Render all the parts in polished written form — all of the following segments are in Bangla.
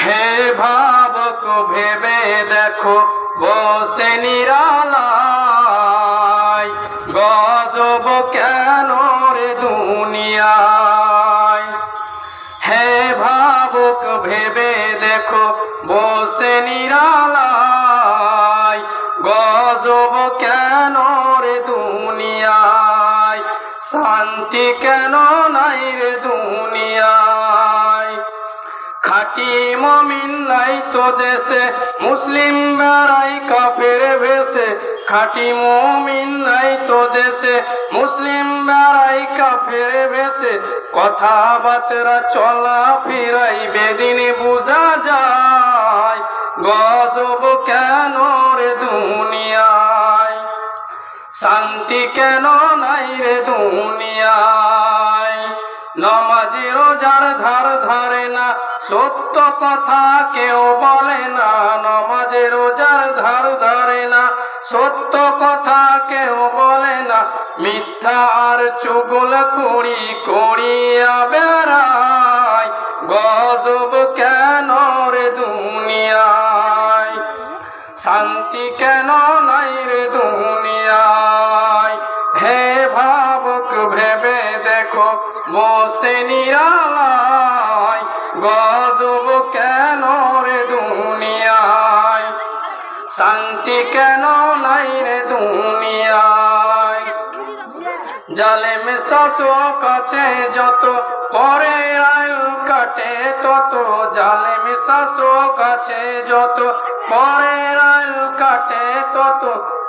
হে ভাবক ভেবে দেখো বসে নিরালায়, গজব কেন রে দুনিয়ায়। হে ভাবক ভেবে দেখো বসে নিরালায়, গজব কেন রে দুনিয়ায়। শান্তি কেন নাই রে দুনিয়ায়। খাঁটি মুমিন নাই তো দেশে, মুসলিম বেড়াই কাফের ভেসে। খাঁটি মুমিন নাই তো দেশে, মুসলিম বেড়াই কাফের ভেসে। কথাবার্তা চলা ফিরাই বেদিন বুঝা যায়, গজব কেন রে দুনিয়ায়। শান্তি কেন নাই রে দুনিয়ায়। নমাজি রোজার ধার ধারে না, সত্য কথা কেউ বলে না। নমাজে রোজার ধার ধারে না, সত্য কথা কেউ বলে না। মিথ্যা আর চুগলখড়ি করিয়া বেড়ায়, গজব কেন রে দুনিয়ায়। শান্তি কেন নাই রে দুনিয়ায়। হে ভাবক ভেবে দেখো বসে নিরালায়, গজব কেন রে দুনিয়ায়। শান্তি কেন নাই রে দুনিয়ায়। জালেম শাসক আছে যত, পরে আইল কাটে তত। জালেম শাসক আছে যত, পরে আইল কাটে তত।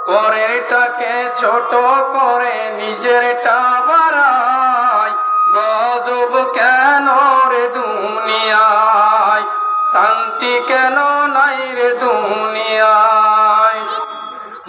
পরেরটাকে ছোট করে নিজেরটা বাড়ায়, গজব কেন রে দুনিয়ায়। শান্তি কেন নাই রে দুনিয়ায়।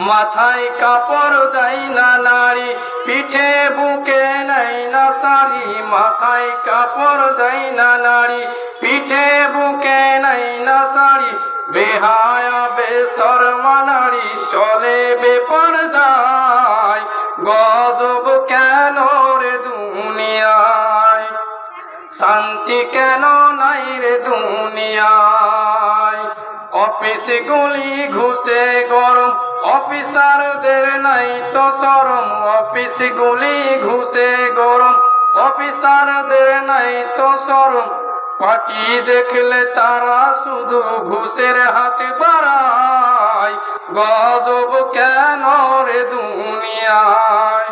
মাথায় কাপড় দেয় না নারী, পিঠে বুকে নাই না শাড়ি। মাথায় কাপড় দেয় না নারী, পিঠে বুকে নাই না শাড়ি। বেহায়া বেশরমা নারী চলে বেপরদায়, গজব কেন রে দুনিয়ায়। শান্তি কেন নাই রে দুনিয়ায়। অফিস গুলি ঘুষে গরম, অফিসারদের নাই তো শরম। অফিস গুলি ঘুষে গরম, অফিসারদের নাই তো শরম। পার্টি দেখলে তারা শুধু ঘুষের হাতে বাড়ায়, গজব কেন রে দুনিয়ায়।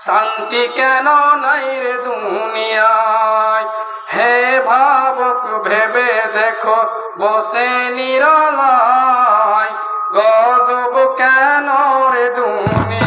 শান্তি কেন নাই রে দুনিয়ায়। হে ভাবক ভেবে দেখো বসে নিরালায়, গজব কেন রে দুনিয়ায়।